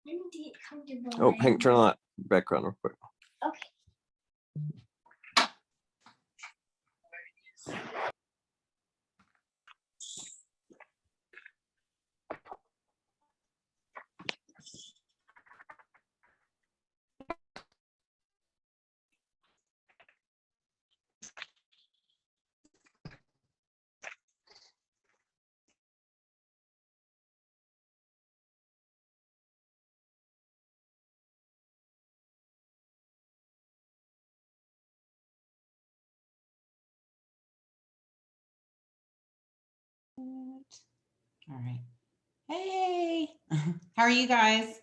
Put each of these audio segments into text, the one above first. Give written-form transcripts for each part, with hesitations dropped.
Indeed, comfortable. Oh, Hank, turn on that background real quick. Okay. All right. Hey, how are you guys?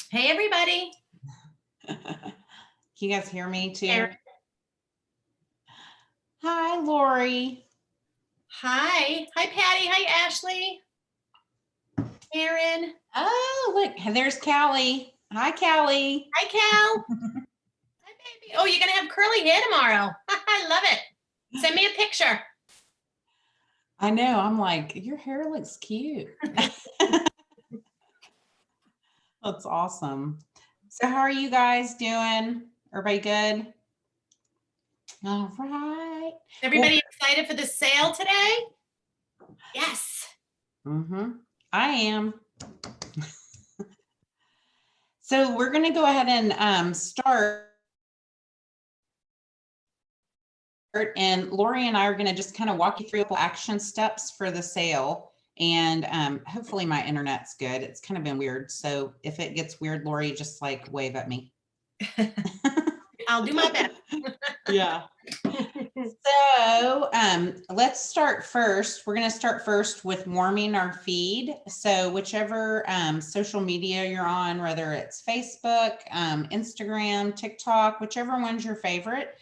Hey, everybody. Can you guys hear me too? Erin. Hi, Lori. Hi. Hi, Patty. Hi, Ashley. Erin. Oh, look, there's Callie. Hi, Callie. Hi, Cal. Hi, baby. Oh, you're going to have curly hair tomorrow. I love it. Send me a picture. I know. I'm like, your hair looks cute. That's awesome. So how are you guys doing? Everybody good? All right. Everybody excited for the sale today? Yes. I am. So we're going to go ahead and start. And Lori and I are going to just kind of walk you through a couple action steps for the sale. And hopefully my internet's good. It's kind of been weird. So if it gets weird, Lori, just like wave at me. I'll do my best. Yeah. So let's start first. We're going to start first with warming our feed. So whichever social media you're on, whether it's Facebook, Instagram, TikTok, whichever one's your favorite,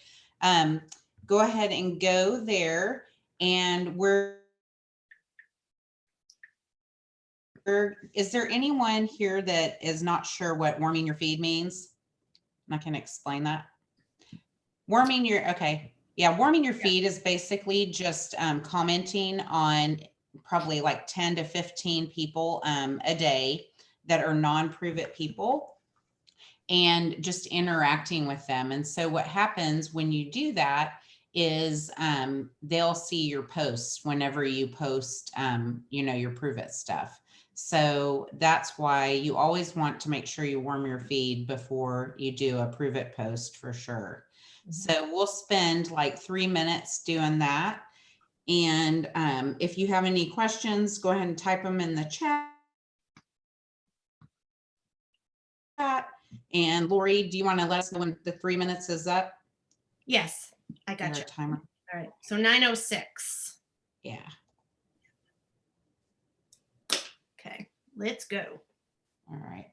go ahead and go there. And is there anyone here that is not sure what warming your feed means? And I can explain that. Warming your feed is basically just commenting on probably like 10 to 15 people a day that are non-Prove It people and just interacting with them. And so what happens when you do that is they'll see your posts whenever you post, your Prove It stuff. So that's why you always want to make sure you warm your feed before you do a Prove It post for sure. So we'll spend like 3 minutes doing that. And if you have any questions, go ahead and type them in the chat. And Lori, do you want to let us know when the 3 minutes is up? Yes, I got you. Timer. All right. So 9:06. Yeah. Okay, let's go. All right.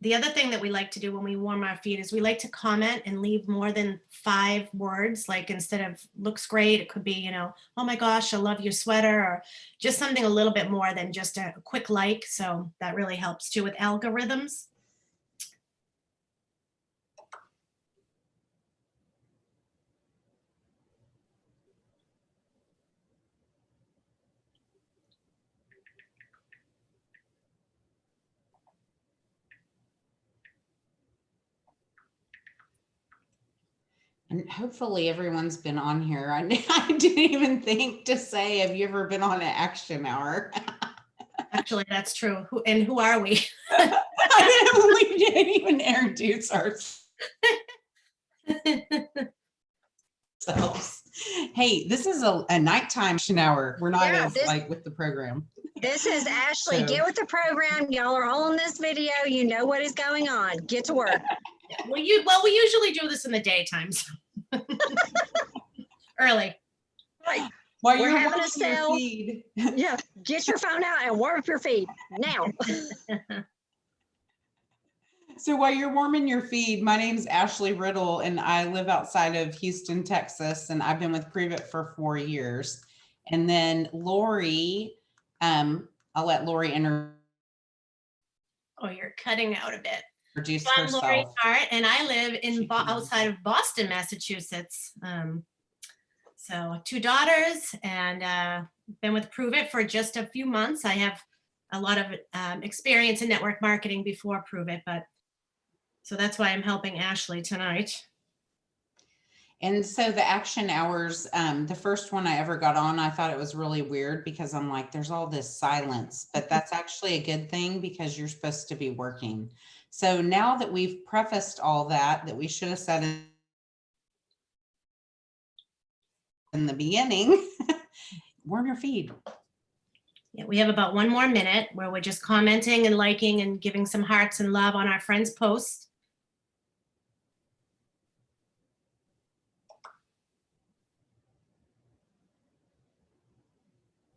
The other thing that we like to do when we warm our feed is we like to comment and leave more than 5 words. Like instead of looks great, it could be, oh my gosh, I love your sweater, or just something a little bit more than just a quick like. So that really helps too with algorithms. And hopefully everyone's been on here. I didn't even think to say, have you ever been on an action hour? Actually, that's true. Who are we? We didn't even introduce ourselves. Hey, this is a nighttime action hour. We're not like with the program. This is Ashley. So, get with the program. Y'all are all in this video. You know what is going on. Get to work. We usually do this in the daytime. So. Early. Right. While We're you're having a warming your sale. feed. Yeah. Get your phone out and warm up your feed now. So while you're warming your feed, my name's Ashley Riddle and I live outside of Houston, Texas, and I've been with Prove It for 4 years. And then Lori, I'll let Lori introduce Oh, you're cutting out a bit. herself. I'm Lori Hart, and I live in outside of Boston, Massachusetts. So 2 daughters, and been with Prove It for just a few months. I have a lot of experience in network marketing before Prove It, but so that's why I'm helping Ashley tonight. And so the action hours, the first one I ever got on, I thought it was really weird because I'm like, there's all this silence, but that's actually a good thing because you're supposed to be working. So now that we've prefaced all that we should have said in the beginning, warm your feed. Yeah, we have about 1 more minute where we're just commenting and liking and giving some hearts and love on our friends' posts.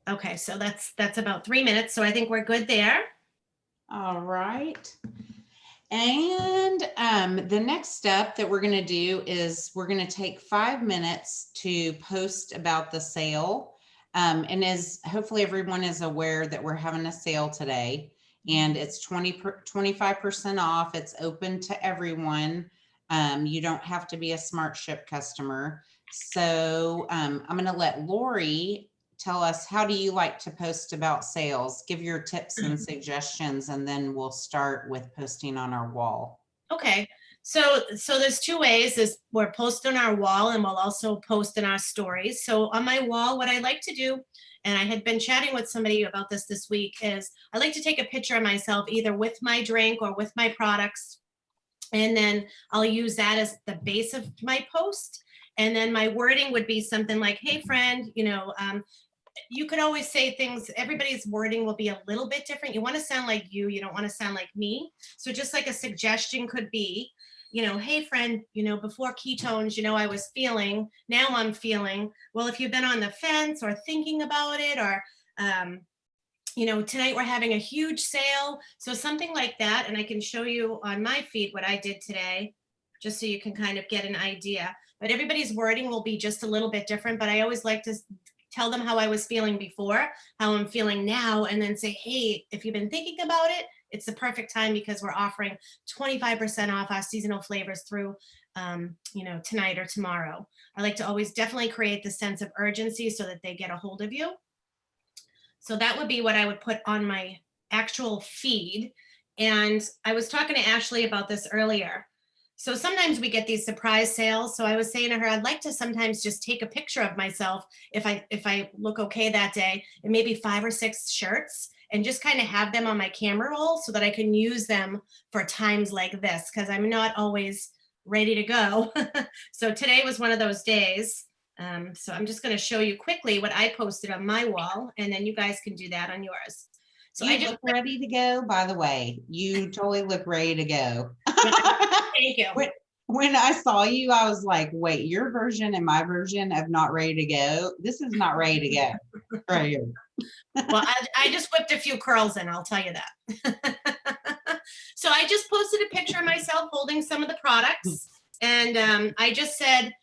Okay, so that's about 3 minutes. So I think we're good there. All right. And the next step that we're going to do is we're going to take 5 minutes to post about the sale. And as hopefully everyone is aware that we're having a sale today, and it's 25% off. It's open to everyone. You don't have to be a Smart Ship customer. So I'm going to let Lori tell us, how do you like to post about sales? Give your tips and suggestions, and then we'll start with posting on our wall. Okay, so there's 2 ways. Is we're posting on our wall, and we'll also post in our stories. So on my wall, what I like to do, and I had been chatting with somebody about this week, is I like to take a picture of myself either with my drink or with my products, and then I'll use that as the base of my post. And then my wording would be something like, hey friend, you could always say things, everybody's wording will be a little bit different. You want to sound like you don't want to sound like me. So just like a suggestion could be, hey friend, before ketones, I was feeling, now I'm feeling. Well, if you've been on the fence or thinking about it, or, tonight we're having a huge sale. So something like that. And I can show you on my feed what I did today, just so you can kind of get an idea. But everybody's wording will be just a little bit different. But I always like to tell them how I was feeling before, how I'm feeling now, and then say, hey, if you've been thinking about it, it's the perfect time because we're offering 25% off our seasonal flavors through, tonight or tomorrow. I like to always definitely create the sense of urgency so that they get a hold of you. So that would be what I would put on my actual feed. And I was talking to Ashley about this earlier. So sometimes we get these surprise sales. So I was saying to her, I'd like to sometimes just take a picture of myself if I look okay that day, and maybe 5 or 6 shirts, and just kind of have them on my camera roll so that I can use them for times like this, because I'm not always ready to go. So today was one of those days. So I'm just going to show you quickly what I posted on my wall, and then you guys can do that on yours. So I look ready to go, by the way. You totally look ready to go. Thank you. When I saw you, I was like, wait, your version and my version of not ready to go. This is not ready to go right here. Well, I just whipped a few curls in, I'll tell you that. So I just posted a picture of myself holding some of the products. And I just said,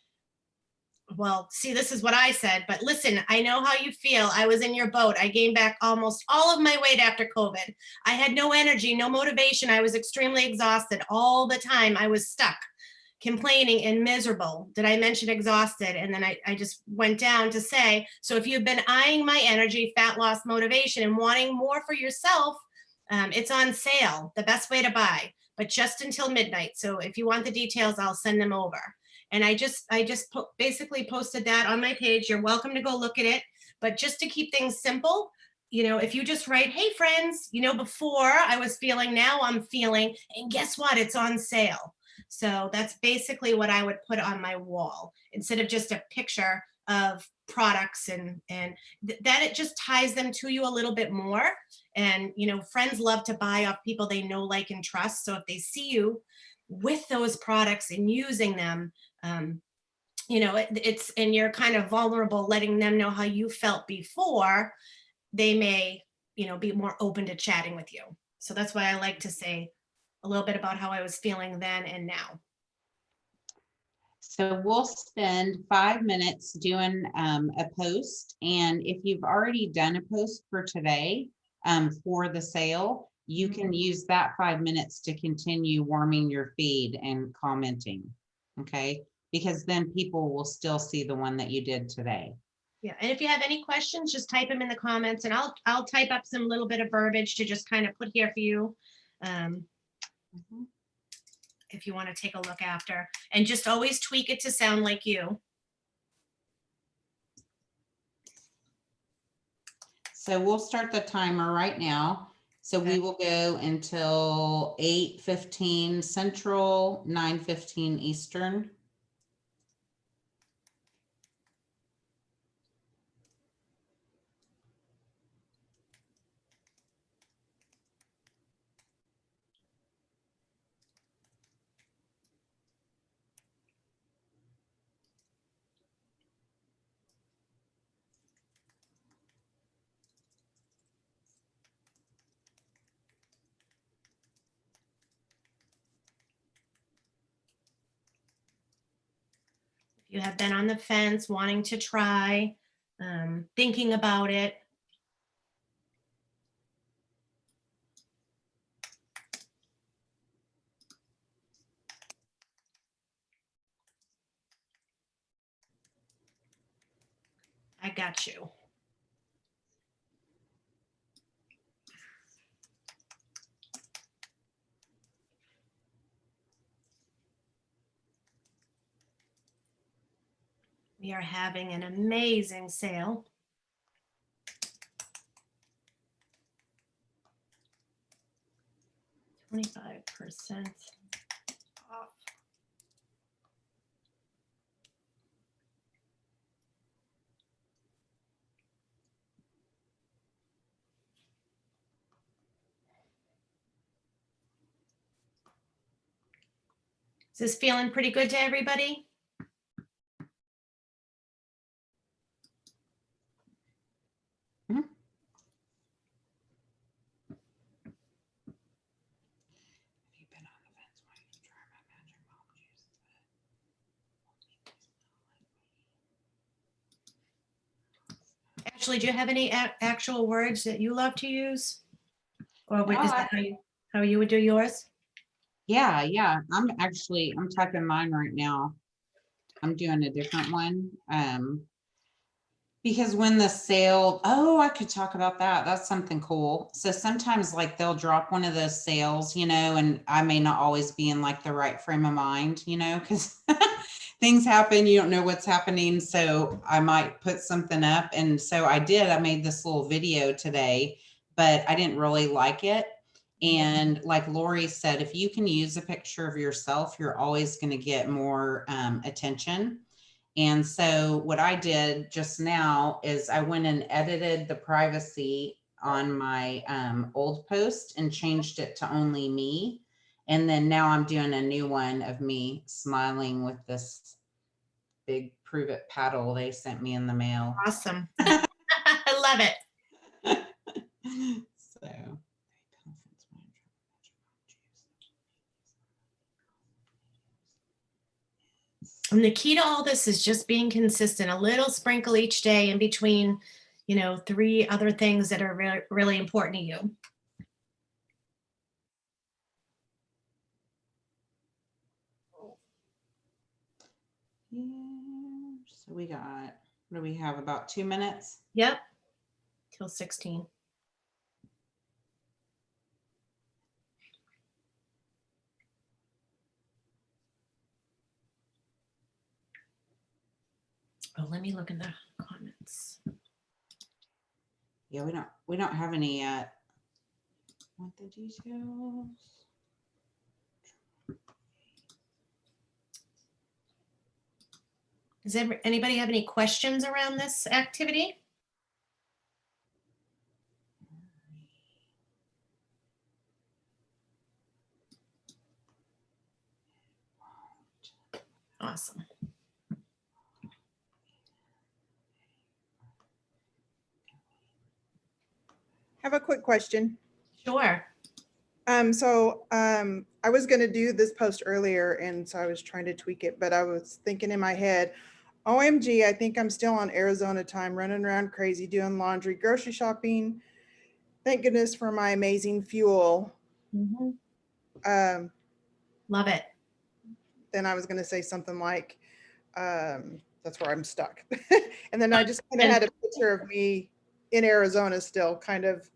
well, see, this is what I said, but listen, I know how you feel. I was in your boat. I gained back almost all of my weight after COVID. I had no energy, no motivation. I was extremely exhausted all the time. I was stuck, complaining and miserable. Did I mention exhausted? And then I just went down to say, so if you've been eyeing my energy, fat loss, motivation, and wanting more for yourself, it's on sale, the best way to buy, but just until midnight. So if you want the details, I'll send them over. And I just basically posted that on my page. You're welcome to go look at it. But just to keep things simple, if you just write, hey friends, before I was feeling, now I'm feeling, and guess what? It's on sale. So that's basically what I would put on my wall instead of just a picture of products, and that it just ties them to you a little bit more. And, friends love to buy off people they know, like, and trust. So if they see you with those products and using them, it's, and you're kind of vulnerable, letting them know how you felt before, they may, be more open to chatting with you. So that's why I like to say a little bit about how I was feeling then and now. So we'll spend 5 minutes doing a post. And if you've already done a post for today for the sale, you can use that 5 minutes to continue warming your feed and commenting. Okay. because then people will still see the one that you did today. Yeah, and if you have any questions, just type them in the comments, and I'll type up some little bit of verbiage to just kind of put here for you. If you want to take a look after, and just always tweak it to sound like you. So we'll start the timer right now. So we will go until 8:15 Central, 9:15 Eastern. You have been on the fence, wanting to try, thinking about it. I got you. We are having an amazing sale. $25% off. Is this feeling pretty good to everybody? Ashley, do you have any actual words that you love to use? Or is that how you would do yours? Yeah. I'm typing mine right now. I'm doing a different one. Because when the sale, I could talk about that. That's something cool. So sometimes like they'll drop one of those sales, and I may not always be in like the right frame of mind, because things happen, you don't know what's happening. So I might put something up. And so I made this little video today, but I didn't really like it. And like Lori said, if you can use a picture of yourself, you're always going to get more attention. And so what I did just now is I went and edited the privacy on my old post and changed it to only me. And then now I'm doing a new one of me smiling with this big Prove It paddle they sent me in the mail. Awesome. I love it. So. And the key to all this is just being consistent, a little sprinkle each day in between, 3 other things that are really, really important to you. Yeah, so we got, what do we have, about 2 minutes? Yep, till 16. Oh, let me look in the comments. Yeah, we don't have any yet. Want the details? Does anybody have any questions around this activity? Awesome. I have a quick question. Sure. I was going to do this post earlier, and so I was trying to tweak it, but I was thinking in my head, OMG, I think I'm still on Arizona time, running around crazy, doing laundry, grocery shopping. Thank goodness for my amazing fuel. Love it. Then I was going to say something like, that's where I'm stuck. And then I just kind of had a picture of me in Arizona still, kind of.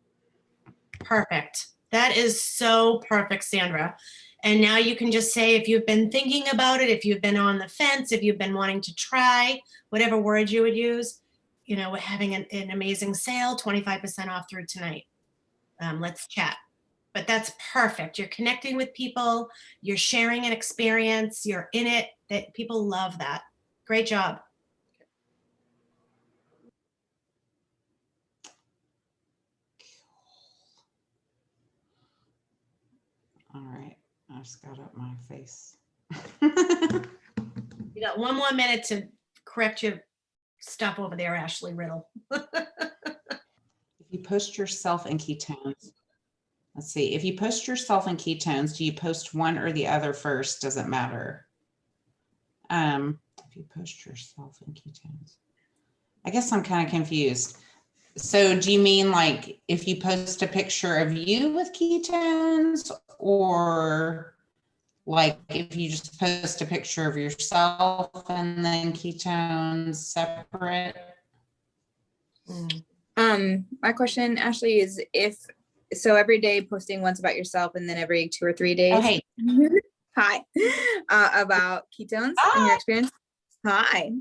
Perfect. That is so perfect, Sandra. And now you can just say, if you've been thinking about it, if you've been on the fence, if you've been wanting to try, whatever words you would use, you know, we're having an amazing sale, 25% off through tonight. Let's chat. But that's perfect. You're connecting with people, you're sharing an experience, you're in it, that people love that. Great job. All right, I just got up my face. You got 1 more minute to correct your stuff over there, Ashley Riddle. If you post yourself in ketones, let's see, if you post yourself in ketones, do you post one or the other first? Does it matter? If you post yourself in ketones, I guess I'm kind of confused. So do you mean like if you post a picture of you with ketones, or like if you just post a picture of yourself and then ketones separate? My question, Ashley, is so every day posting once about yourself and then every 2 or 3 days. Oh, hey. Hi. About ketones and your experience. Hi.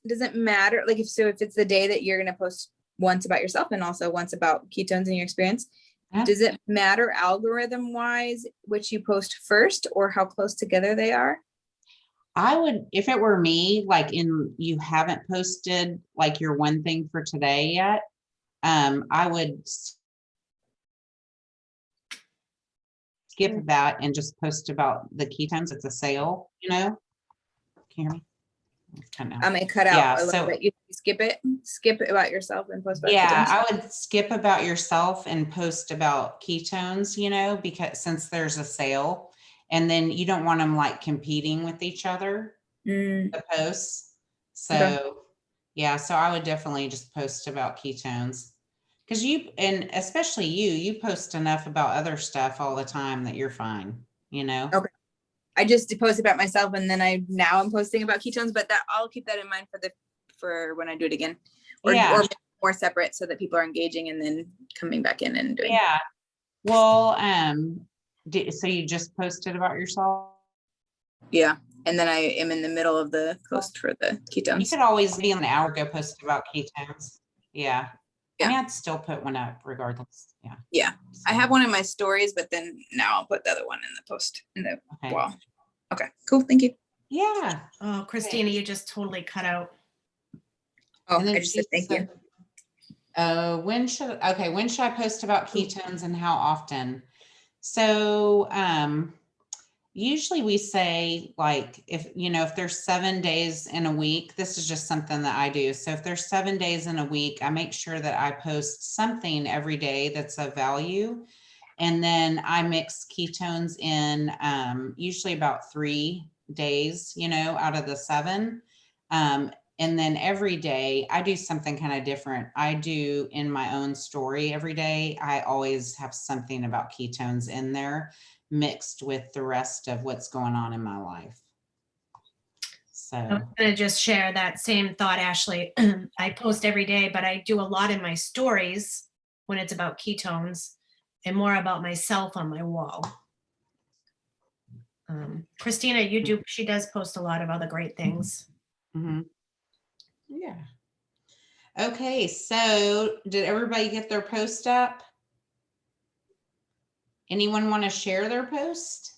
Does it matter? Like if it's the day that you're going to post once about yourself and also once about ketones and your experience, does it matter algorithm wise which you post first or how close together they are? I would, if it were me, like you haven't posted like your one thing for today yet, I would skip that and just post about the ketones. It's a sale, you know? Can you hear me? I may cut out a little bit. You skip it about yourself and post about ketones. I would skip about yourself and post about ketones, you know, because since there's a sale, and then you don't want them like competing with each other, the posts. So okay. So I would definitely just post about ketones, because and especially you post enough about other stuff all the time that you're fine, you know? Okay. I just post about myself and then I'm posting about ketones, but I'll keep that in mind for when I do it again, or more separate so that people are engaging and then coming back in and doing. Yeah. Well, so you just posted about yourself? Yeah. And then I am in the middle of the post for the ketones. You could always be an hour ago post about ketones. Yeah. I mean, I'd still put one up regardless. Yeah. Yeah. So. I have one in my stories, but then now I'll put the other one in the post in the wall. Okay, cool. Thank you. Yeah. Oh, Christina, you just totally cut out. Oh, I just said thank you. When should I post about ketones and how often? So, usually we say like, if there's 7 days in a week, this is just something that I do. So if there's 7 days in a week, I make sure that I post something every day that's of value. And then I mix ketones in, usually about 3 days, out of the 7. And then every day I do something kind of different. I do in my own story every day. I always have something about ketones in there mixed with the rest of what's going on in my life. So I'm going to just share that same thought, Ashley. I post every day, but I do a lot in my stories when it's about ketones and more about myself on my wall. Christina, she does post a lot of other great things. Mm-hmm. Yeah. Okay, so did everybody get their post up? Anyone want to share their post?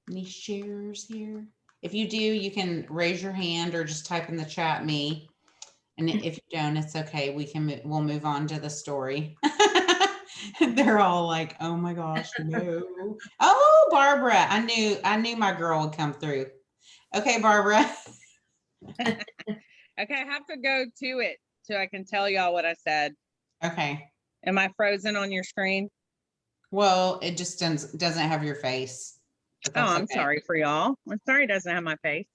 Any shares here? If you do, you can raise your hand or just type in the chat me. And if you don't, it's okay. We'll move on to the story. They're all like, oh my gosh, no. Oh, Barbara, I knew my girl would come through. Okay, Barbara. Okay, I have to go to it so I can tell y'all what I said. Okay. Am I frozen on your screen? Well, it just doesn't have your face. Oh, I'm sorry for y'all. I'm sorry it doesn't have my face.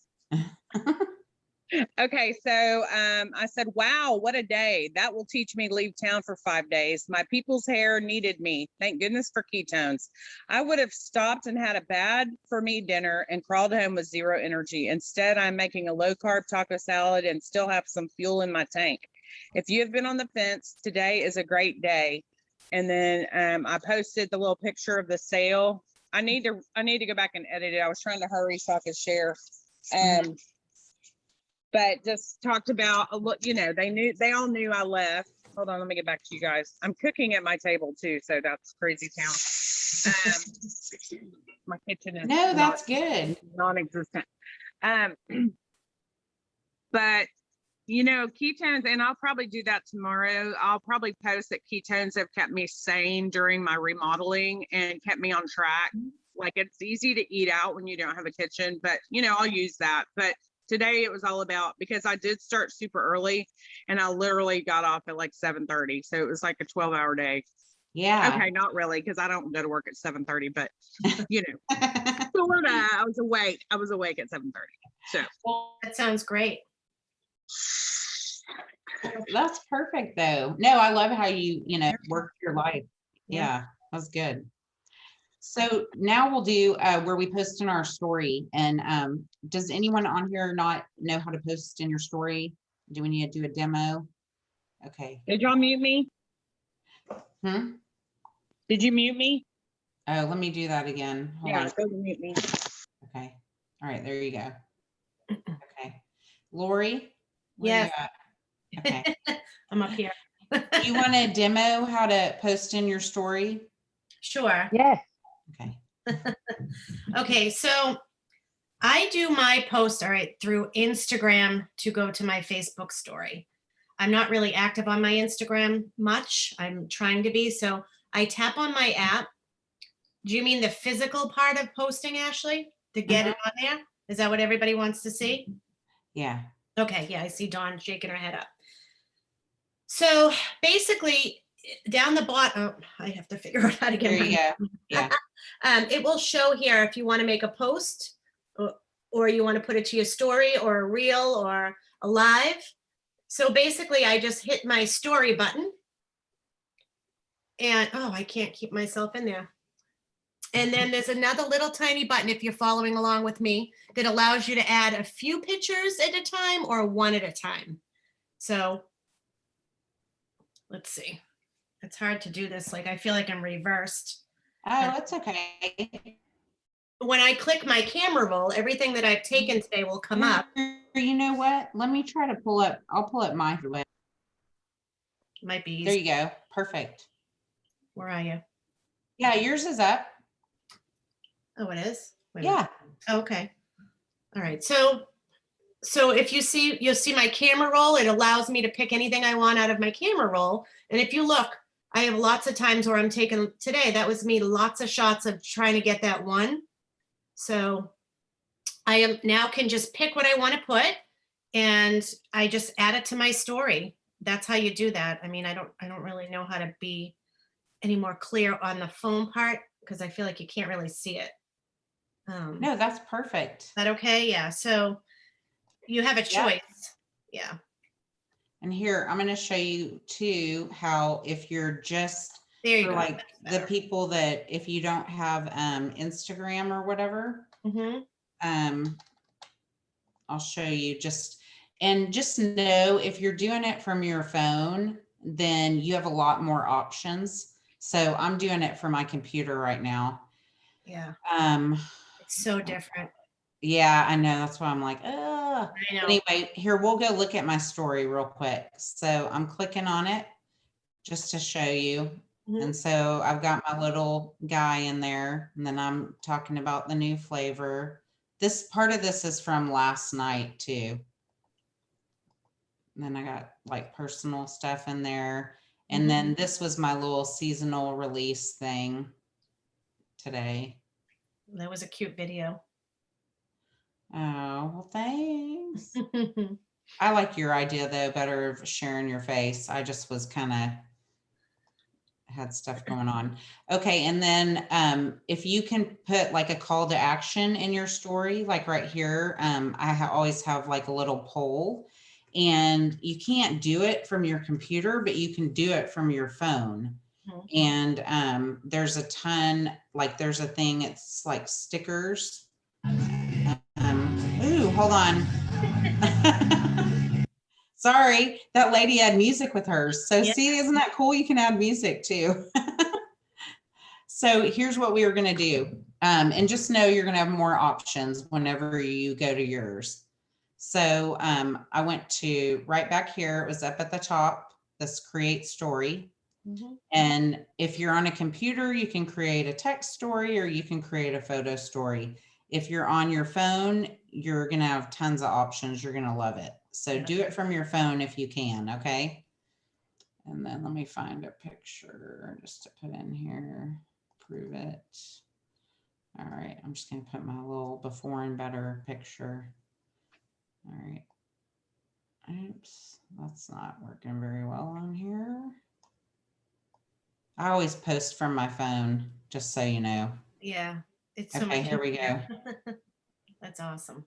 Okay, so I said, wow, what a day. That will teach me to leave town for 5 days. My people's hair needed me. Thank goodness for ketones. I would have stopped and had a bad for me dinner and crawled home with zero energy. Instead, I'm making a low carb taco salad and still have some fuel in my tank. If you have been on the fence, today is a great day. And then I posted the little picture of the sale. I need to go back and edit it. I was trying to hurry so I could share. But just talked about, you know, they all knew I left. Hold on, let me get back to you guys. I'm cooking at my table too, so that's crazy town. My kitchen is No, that's good. non-existent. But you know, ketones, and I'll probably do that tomorrow. I'll probably post that ketones have kept me sane during my remodeling and kept me on track. Like, it's easy to eat out when you don't have a kitchen, but you know, I'll use that. But today it was all about, because I did start super early and I literally got off at like 7:30. So it was like a 12-hour day. Yeah. Okay, not really, because I don't go to work at 7:30, but you know, Florida, I was awake at 7:30. So That sounds great. That's perfect though. No, I love how you know, work your life. Yeah, that's good. So now we'll do where we post in our story. And does anyone on here not know how to post in your story? Do we need to do a demo? Okay. did y'all mute me? Hmm? Did you mute me? Oh, let me do that again. Hold Yeah, on. go mute me. Okay. All right, there you go. Okay. Lori? where Yes. you at? Okay. I'm up here. Do you want to demo how to post in your story? Sure. Yes. Okay. Okay, so I do my post, all right, through Instagram to go to my Facebook story. I'm not really active on my Instagram much. I'm trying to be. So I tap on my app. Do you mean the physical part of posting, Ashley? To get it on there? Is that what everybody wants to see? Yeah. Okay, yeah, I see Dawn shaking her head up. So basically, down the bottom, oh, I have to figure out how to get There you go. Yeah. It will show here if you want to make a post or you want to put it to your story or a reel or a live. So basically, I just hit my story button and, oh, I can't keep myself in there. And then there's another little tiny button, if you're following along with me, that allows you to add a few pictures at a time or one at a time. So let's see. It's hard to do this. Like, I feel like I'm reversed. Oh, it's okay. When I click my camera roll, everything that I've taken today will come up. You know what? Let me try to pull up. I'll pull up my way. Might be There easy. you go. Perfect. Where are you? Yeah, yours is up. Oh, it is? Wait a Yeah. minute. Okay. All right. So if you see, you'll see my camera roll. It allows me to pick anything I want out of my camera roll. And if you look, I have lots of times where I'm taking, today, that was me, lots of shots of trying to get that one. So I am now can just pick what I want to put and I just add it to my story. That's how you do that. I mean, I don't really know how to be any more clear on the phone part because I feel like you can't really see it. No, that's perfect. Is that okay? Yeah. So you have a choice. Yeah. And here, I'm going to show you too, how if you're just There you for go. like the people that, if you don't have Instagram or whatever, I'll show you and just know if you're doing it from your phone, then you have a lot more options. So I'm doing it from my computer right now. Yeah. It's so different. Yeah, I know. That's why I'm like, I know. Anyway, here, we'll go look at my story real quick. So I'm clicking on it just to show you. And so I've got my little guy in there, and then I'm talking about the new flavor. This part of this is from last night too. And then I got like personal stuff in there. And then this was my little seasonal release thing today. That was a cute video. Oh, well, thanks. I like your idea though, better of sharing your face. I just was kind of had stuff going on. Okay, and then if you can put like a call to action in your story, like right here, I always have like a little poll, and you can't do it from your computer, but you can do it from your phone. Mhm. And there's a ton, like there's a thing, it's like stickers. Ooh, hold on. Sorry, that lady had music with hers. So Yeah. see, isn't that cool? You can add music too. So here's what we are going to do. And just know you're going to have more options whenever you go to yours. So I went to right back here. It was up at the top, this create story. Mhm. And if you're on a computer, you can create a text story or you can create a photo story. If you're on your phone, you're going to have tons of options. You're going to love it. So Yeah. do it from your phone if you can. Okay. And then let me find a picture just to put in here. Prove it. All right. I'm just going to put my little before and better picture. All right. Oops. That's not working very well on here. I always post from my phone, just so you know. Yeah, it's so Okay, much here we go. easier. That's awesome.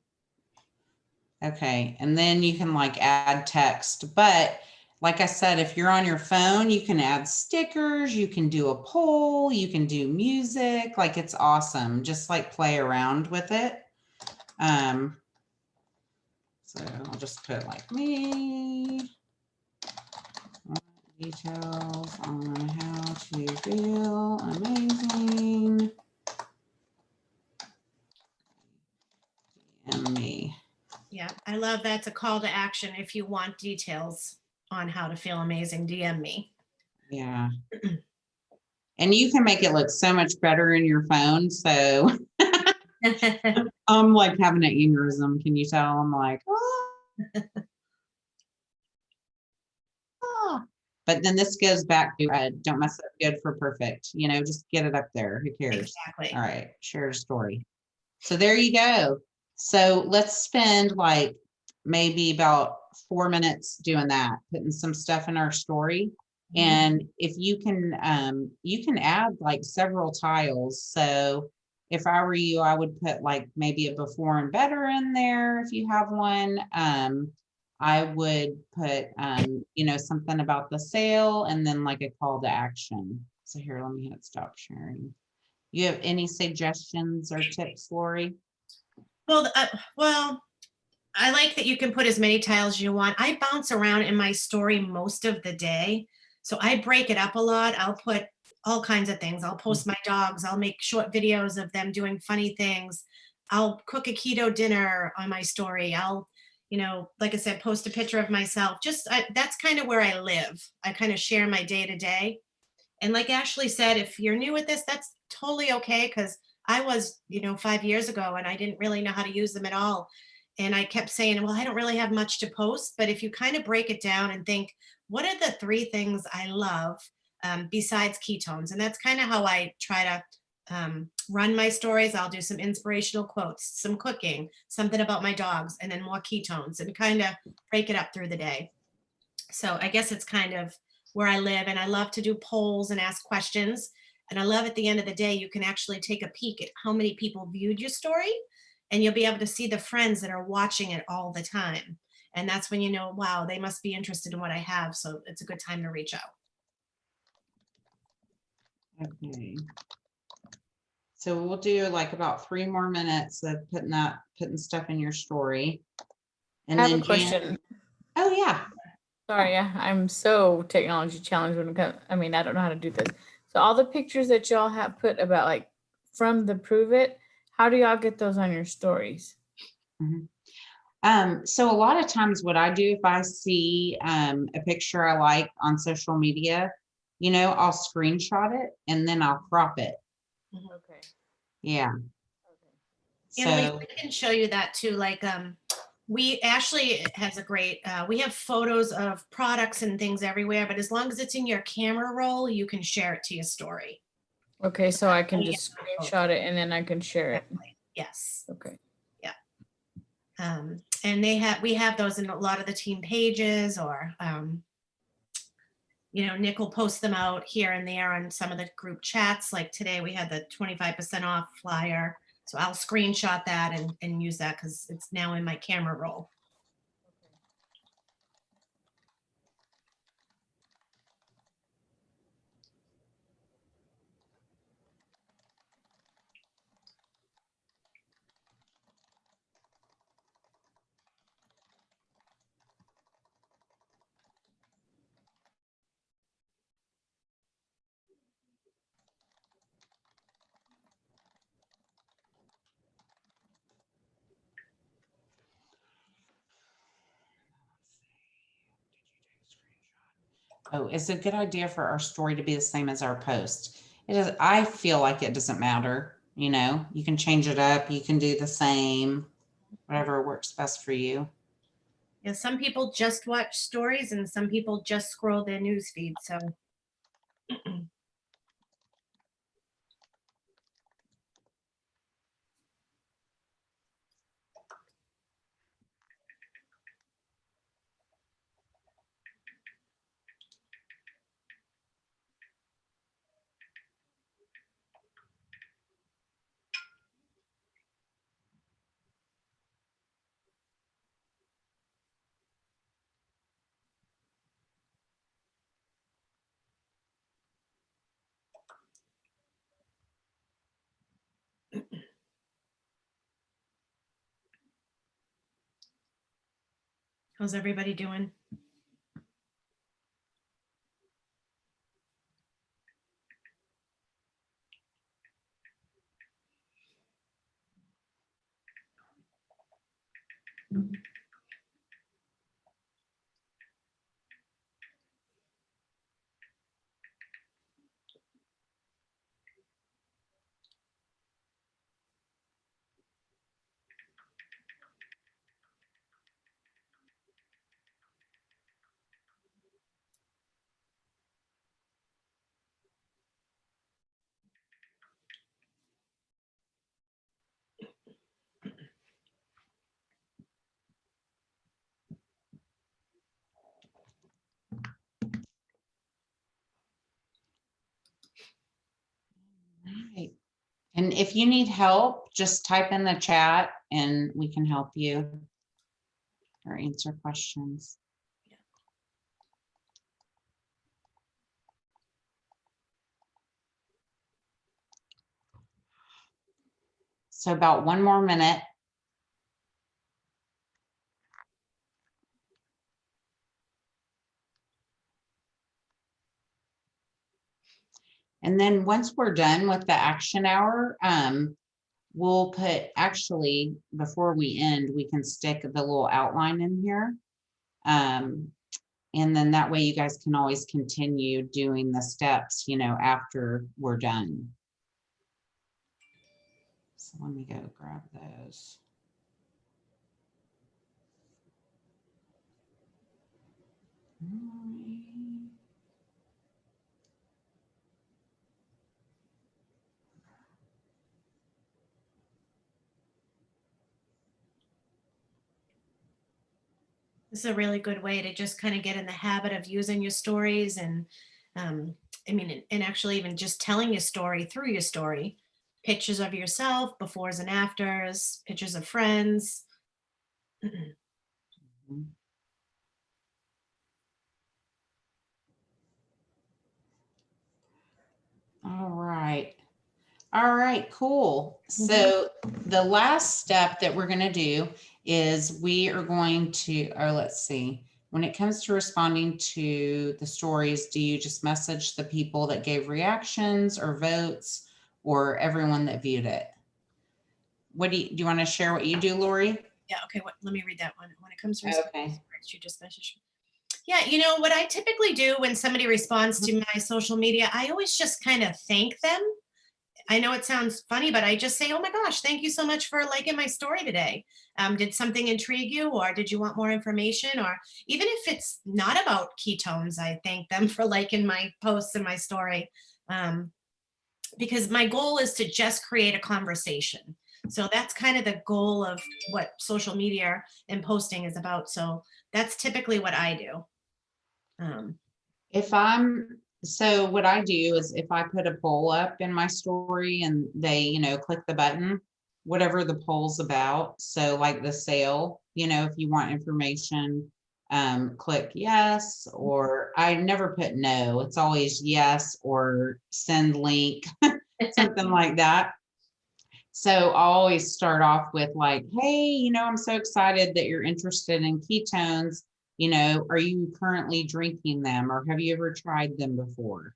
Okay, and then you can like add text, but like I said, if you're on your phone, you can add stickers, you can do a poll, you can do music, like it's awesome. Just like play around with it. So I'll just put like me. Details on how to feel amazing. And me. Yeah, I love that's a call to action. If you want details on how to feel amazing, DM me. Yeah. And you can make it look so much better in your phone. So I'm like having an aneurysm. Can you tell? I'm like, oh. But then this goes back to don't mess up good for perfect. You know, just get it up there. Who cares? Exactly. All right, share a story. So there you go. So let's spend like maybe about 4 minutes doing that, putting some stuff in our story. And if you can add like several tiles. So if I were you, I would put like maybe a before and better in there if you have one. I would put, you know, something about the sale and then like a call to action. So here, let me hit stop sharing. You have any suggestions or tips, Lori? Well, I like that you can put as many tiles as you want. I bounce around in my story most of the day. So I break it up a lot. I'll put all kinds of things. I'll post my dogs. I'll make short videos of them doing funny things. I'll cook a keto dinner on my story. I'll, you know, like I said, post a picture of myself. That's kind of where I live. I kind of share my day to day. And like Ashley said, if you're new at this, that's totally okay, because I was, you know, 5 years ago and I didn't really know how to use them at all. And I kept saying, well, I don't really have much to post. But if you kind of break it down and think, what are the 3 things I love besides ketones? And that's kind of how I try to run my stories. I'll do some inspirational quotes, some cooking, something about my dogs, and then more ketones, and kind of break it up through the day. So I guess it's kind of where I live, and I love to do polls and ask questions. And I love at the end of the day, you can actually take a peek at how many people viewed your story, and you'll be able to see the friends that are watching it all the time. And that's when you know, wow, they must be interested in what I have. So it's a good time to reach out. Okay. So we'll do like about 3 more minutes of putting stuff in your story. And I have then a question. Oh yeah. Sorry, I'm so technology challenged when it comes. I mean, I don't know how to do this. So all the pictures that y'all have put about like from the Prove It, how do y'all get those on your stories? So a lot of times what I do, if I see a picture I like on social media, you know, I'll screenshot it and then I'll crop it. Okay. Yeah. And Lisa, So I can show you that too. Like Ashley has a great, we have photos of products and things everywhere, but as long as it's in your camera roll, you can share it to your story. Okay, so I can Yeah. just screenshot it and then I can share it. Yes. Okay. Yeah. And we have those in a lot of the team pages, or Nick will post them out here and there on some of the group chats. Like today we had the 25% off flyer. So I'll screenshot that and use that because it's now in my camera roll. Oh, it's a good idea for our story to be the same as our post. It is, I feel like it doesn't matter, you can change it up, you can do the same, whatever works best for you. Yeah, some people just watch stories and some people just scroll their news feed. So how's everybody doing? Right. And if you need help, just type in the chat and we can help you or answer questions. So about 1 more minute. And then once we're done with the action hour, we'll put, actually, before we end, we can stick the little outline in here. And then that way you guys can always continue doing the steps, after we're done. So let me go grab those. All right. This is a really good way to just kind of get in the habit of using your stories and and actually even just telling your story through your story. Pictures of yourself, befores and afters, pictures of friends. All right. All right, cool. So the last step that we're going to do is we are going to, or let's see, when it comes to responding to the stories, do you just message the people that gave reactions or votes or everyone that viewed it? What do you want to share what you do, Lori? Yeah, okay, let me read that one. When it comes to Okay. you just message. Yeah, what I typically do when somebody responds to my social media, I always just kind of thank them. I know it sounds funny, but I just say, oh my gosh, thank you so much for liking my story today. Did something intrigue you, or did you want more information? Or even if it's not about ketones, I thank them for liking my posts and my story. Because my goal is to just create a conversation. So that's kind of the goal of what social media and posting is about. So that's typically what I do. So what I do is if I put a poll up in my story and they, click the button, whatever the poll's about. So like the sale, if you want information, click yes, or I never put no. It's always yes or send link, something like that. So I'll always start off with like, hey, I'm so excited that you're interested in ketones. Are you currently drinking them or have you ever tried them before?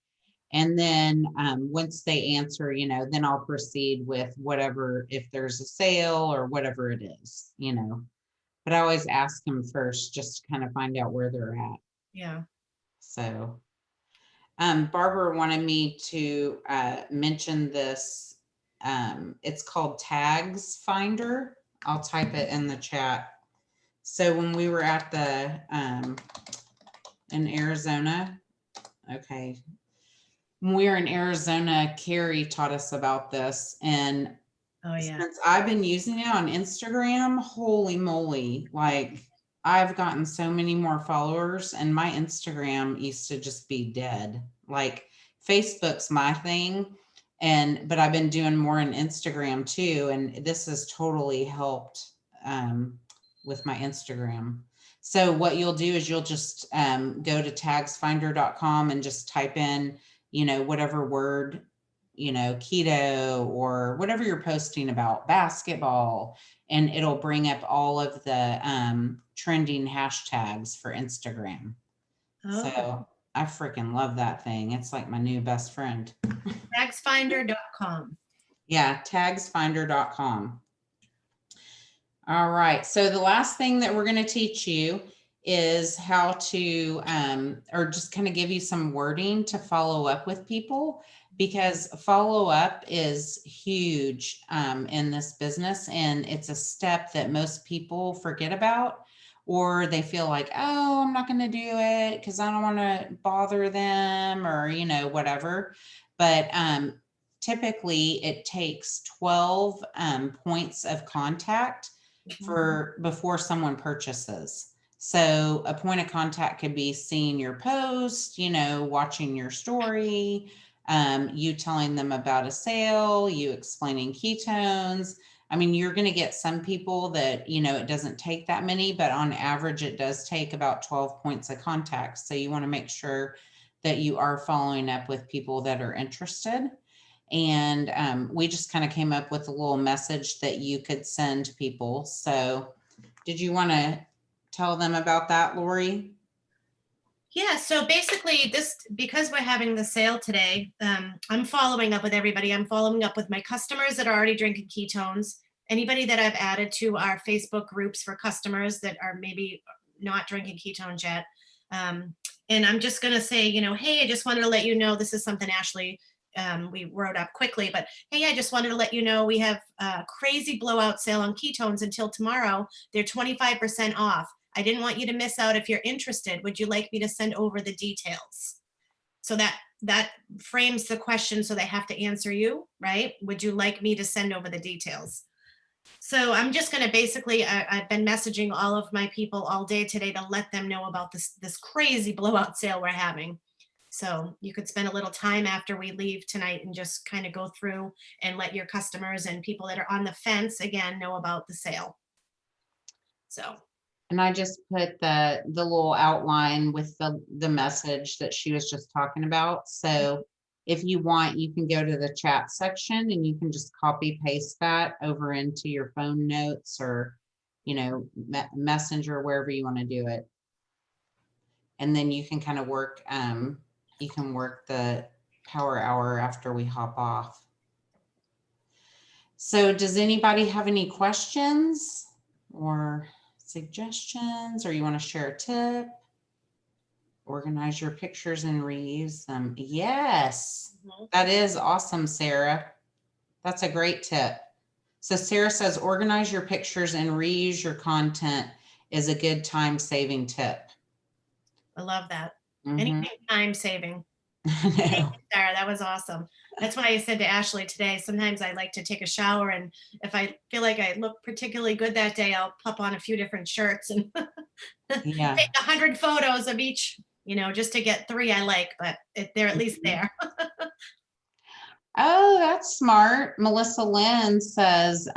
And then once they answer, then I'll proceed with whatever, if there's a sale or whatever it is, but I always ask them first just to kind of find out where they're at. Yeah. So Barbara wanted me to mention this. It's called Tags Finder. I'll type it in the chat. So when we were at the in Arizona, okay, when we were in Arizona, Carrie taught us about this, and Oh yeah. since I've been using it on Instagram, holy moly, like I've gotten so many more followers, and my Instagram used to just be dead. Like Facebook's my thing, but I've been doing more on Instagram too, and this has totally helped with my Instagram. So what you'll do is you'll just go to tagsfinder.com and just type in, whatever word, keto or whatever you're posting about, basketball, and it'll bring up all of the trending hashtags for Instagram. Oh. So I freaking love that thing. It's like my new best friend. Tagsfinder.com. Yeah, tagsfinder.com. All right. So the last thing that we're going to teach you is how to, or just kind of give you some wording to follow up with people, because follow up is huge in this business. And it's a step that most people forget about, or they feel like, oh, I'm not going to do it because I don't want to bother them or, whatever. But typically it takes 12 points of contact before someone purchases. So a point of contact could be seeing your post, watching your story, you telling them about a sale, you explaining ketones. I mean, you're going to get some people that, it doesn't take that many, but on average, it does take about 12 points of contact. So you want to make sure that you are following up with people that are interested. And we just kind of came up with a little message that you could send people. So did you want to tell them about that, Lori? Yeah, so basically because we're having the sale today, I'm following up with everybody. I'm following up with my customers that are already drinking ketones, anybody that I've added to our Facebook groups for customers that are maybe not drinking ketones yet. And I'm just going to say, hey, I just wanted to let you know, this is something Ashley, we wrote up quickly, but hey, I just wanted to let you know we have a crazy blowout sale on ketones until tomorrow. They're 25% off. I didn't want you to miss out. If you're interested, would you like me to send over the details? So that frames the question, so they have to answer you, right? Would you like me to send over the details? So I'm just going to basically, I've been messaging all of my people all day today to let them know about this crazy blowout sale we're having. So you could spend a little time after we leave tonight and just kind of go through and let your customers and people that are on the fence again know about the sale. So. And I just put the little outline with the message that she was just talking about. So if you want, you can go to the chat section and you can just copy paste that over into your phone notes or, Messenger, wherever you want to do it. And then you can kind of work, you can work the power hour after we hop off. So does anybody have any questions or suggestions, or you want to share a tip? Organize your pictures and reuse them. Yes, that is awesome, Sarah. That's a great tip. So Sarah says, organize your pictures and reuse your content is a good time-saving tip. I love that. Mm-hmm. Anything time-saving. Thank you, Sarah. That was awesome. That's why I said to Ashley today, sometimes I like to take a shower, and if I feel like I look particularly good that day, I'll pop on a few different shirts and take 100 photos of each you know, just to get 3 I like, but they're at least there. Oh, that's smart. Melissa Lynn says,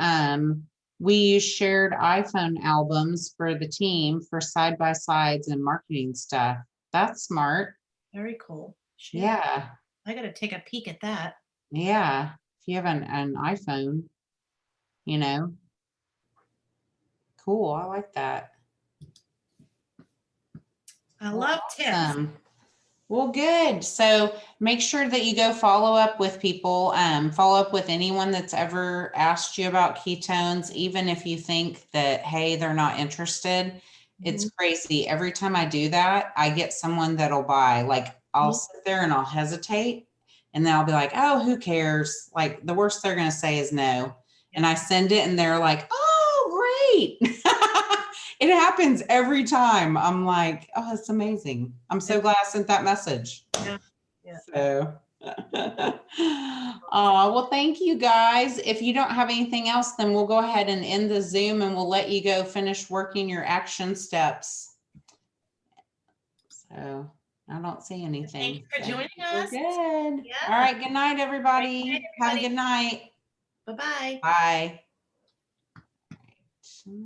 we use shared iPhone albums for the team for side-by-sides and marketing stuff. That's smart. Very cool. Shoot, Yeah. I got to take a peek at that. Yeah. If you have an iPhone, you know. Cool. I like that. I love tips. Awesome. Well, good. So make sure that you go follow up with people, follow up with anyone that's ever asked you about ketones, even if you think that, hey, they're not interested. It's crazy. Every time I do that, I get someone that'll buy. Like, I'll sit there and I'll hesitate, and then I'll be like, oh, who cares? Like, the worst they're going to say is no. And I send it and they're like, oh, great. It happens every time. I'm like, oh, it's amazing. I'm so glad I sent that message. Yeah. Yeah. So, well, thank you guys. If you don't have anything else, then we'll go ahead and end the Zoom and we'll let you go finish working your action steps. So I don't see anything. Thank you for So joining we're us. good. Yeah. All right. Good night, everybody. Good night, Have a everybody. good night. Bye-bye. Bye.